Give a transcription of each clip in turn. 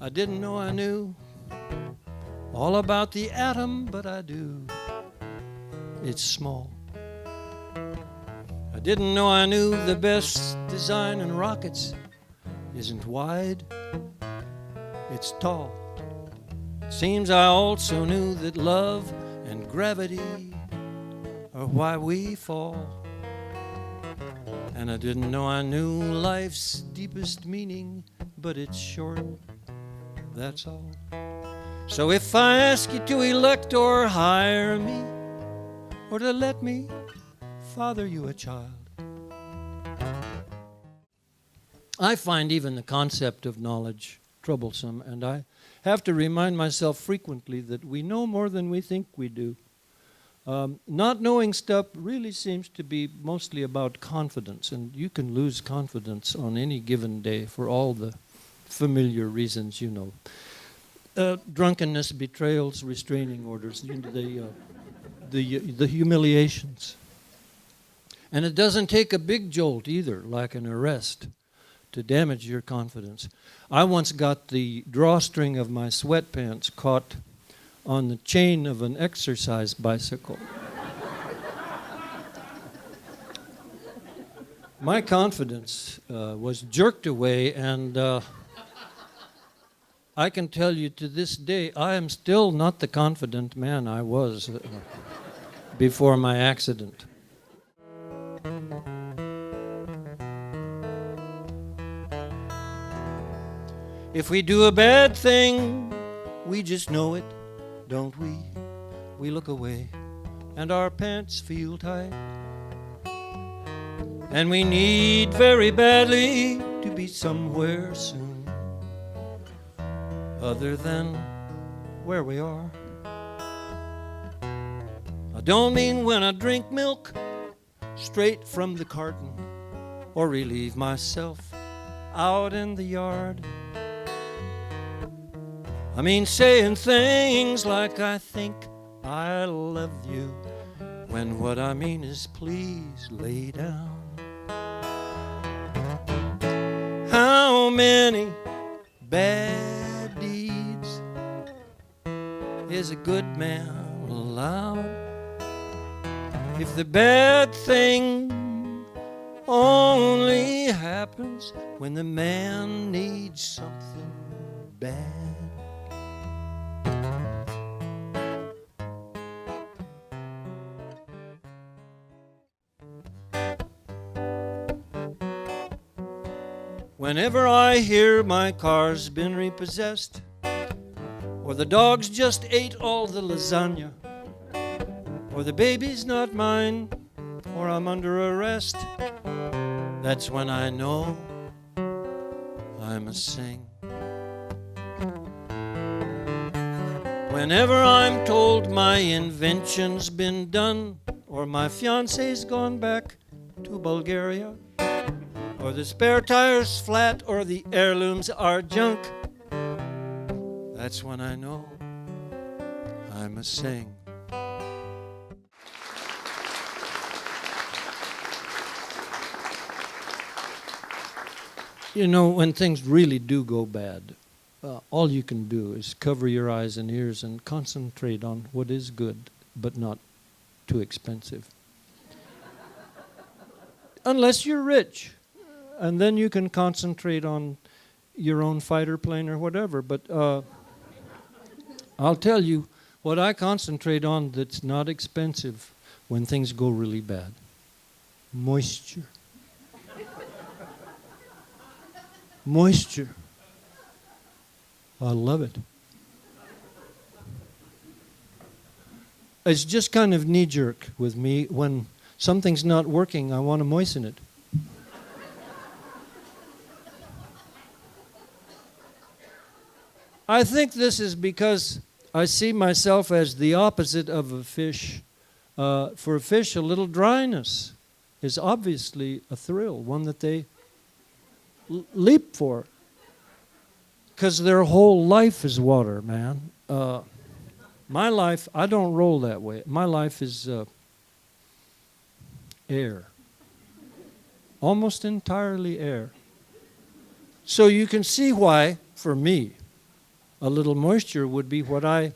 I didn't know I knew all about the atom, but I do. It's small. I didn't know I knew the best design in rockets isn't wide, it's tall. It seems I also knew that love and gravity are why we fall. And I didn't know I knew life's deepest meaning, but it's short, that's all. So if I ask you to elect or hire me, or to let me father you a child, I find even the concept of knowledge troublesome, and I have to remind myself frequently that we know more than we think we do. Not knowing stuff really seems to be mostly about confidence, and you can lose confidence on any given day for all the familiar reasons you know. Drunkenness, betrayals, restraining orders, the humiliations. And it doesn't take a big jolt either, like an arrest, to damage your confidence. I once got the drawstring of my sweatpants caught on the chain of an exercise bicycle. My confidence was jerked away, and I can tell you to this day, I am still not the confident man I was before my accident. If we do a bad thing, we just know it, don't we? We look away, and our pants feel tight. And we need very badly to be somewhere soon, other than where we are. I don't mean when I drink milk straight from the carton, or relieve myself out in the yard. I mean saying things like I think I love you, when what I mean is please lay down. How many bad deeds is a good man allowed? If the bad thing only happens when the man needs something bad. Whenever I hear my car's been repossessed, or the dogs just ate all the lasagna, or the baby's not mine, or I'm under arrest, that's when I know I must sing. Whenever I'm told my invention's been done, or my fiance's gone back to Bulgaria, or the spare tire's flat, or the heirlooms are junk, that's when I know I must sing. You know, when things really do go bad, all you can do is cover your eyes and ears and concentrate on what is good, but not too expensive. Unless you're rich. And then you can concentrate on your own fighter plane or whatever. But I'll tell you what I concentrate on that's not expensive when things go really bad. Moisture. Moisture. I love it. It's just kind of knee-jerk with me. When something's not working, I want to moisten it. I think this is because I see myself as the opposite of a fish. For a fish, a little dryness is obviously a thrill, one that they leap for. Because their whole life is water, man. My life, I don't roll that way. My life is air. Almost entirely air. So you can see why, for me, A little moisture would be what I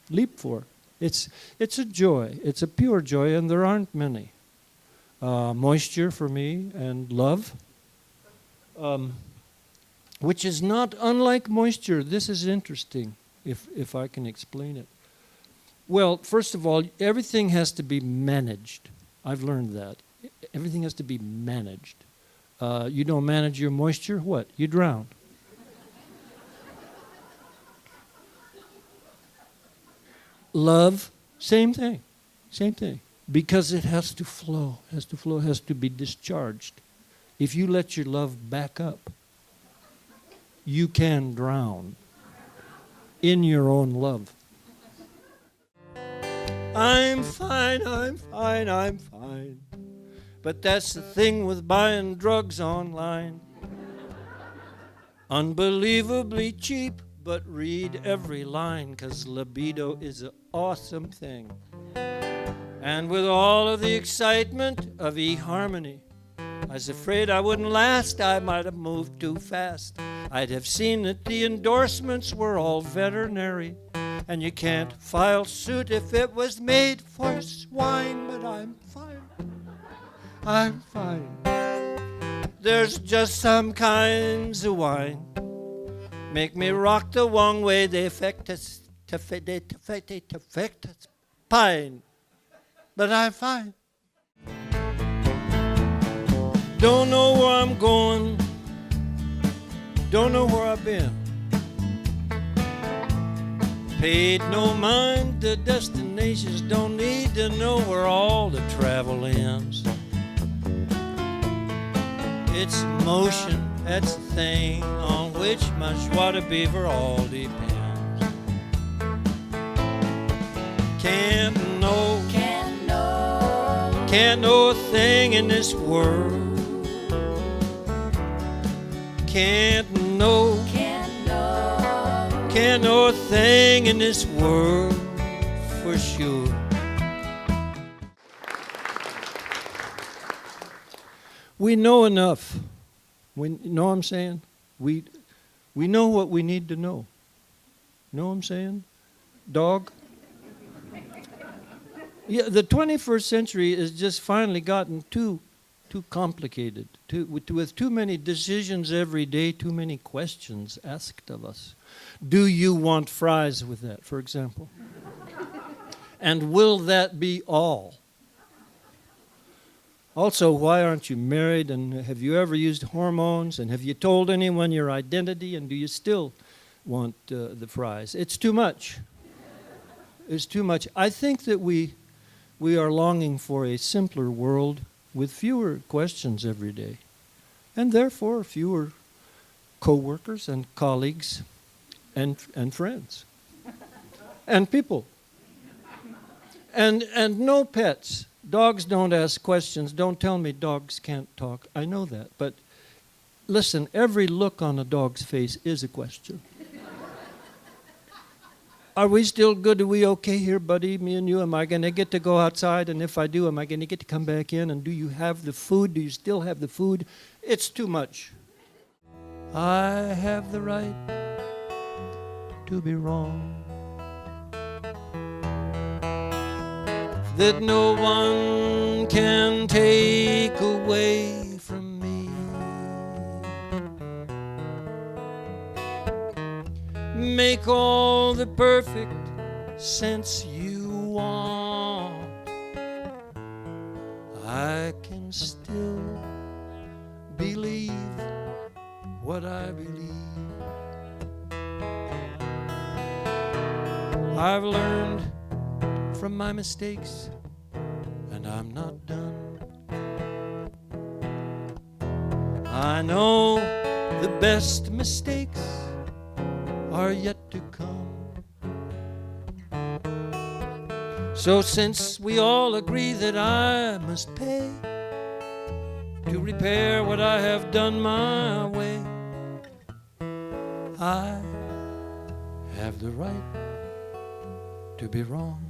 leap for. It's a joy. It's a pure joy, and there aren't many. Moisture for me and love, which is not unlike moisture. This is interesting, if I can explain it. Well, first of all, everything has to be managed. I've learned that. Everything has to be managed. You don't manage your moisture, what? You drown. Love, same thing. Same thing. Because it has to flow, has to be discharged. If you let your love back up, you can drown in your own love. I'm fine, I'm fine, I'm fine. But that's the thing with buying drugs online. Unbelievably cheap, but read every line, 'cause libido is an awesome thing. And with all of the excitement of eHarmony, I was afraid I wouldn't last. I might have moved too fast. I'd have seen that the endorsements were all veterinary, and you can't file suit if it was made for swine. But I'm fine. I'm fine. There's just some kinds of wine make me rock the wrong way. They affect us, pine. But I'm fine. Don't know where I'm going. Don't know where I've been. Paid no mind to destinations. Don't need to know where all the travel ends. It's motion, that's the thing on which my joie de vivre all depends. Can't know a thing in this world. Can't know a thing in this world for sure. We know enough. We know what I'm saying? We know what we need to know. Know what I'm saying? Dog? Yeah, the 21st century has just finally gotten too complicated, with too many decisions every day, too many questions asked of us. Do you want fries with that, for example? And will that be all? Also, why aren't you married, and have you ever used hormones, and have you told anyone your identity, and do you still want the fries? It's too much. It's too much. I think that we are longing for a simpler world with fewer questions every day, and therefore fewer co-workers and colleagues and friends and people. And no pets. Dogs don't ask questions. Don't tell me dogs can't talk. I know that. But listen, every look on a dog's face is a question. Are we still good? Are we okay here, buddy, me and you? Am I going to get to go outside? And if I do, am I going to get to come back in? And do you have the food? Do you still have the food? It's too much. I have the right to be wrong. That no one can take away from me. Make all the perfect sense you want. I can still believe what I believe. I've learned from my mistakes, and I'm not done. I know the best mistakes are yet to come. So since we all agree that I must pay to repair what I have done my way, I have the right to be wrong.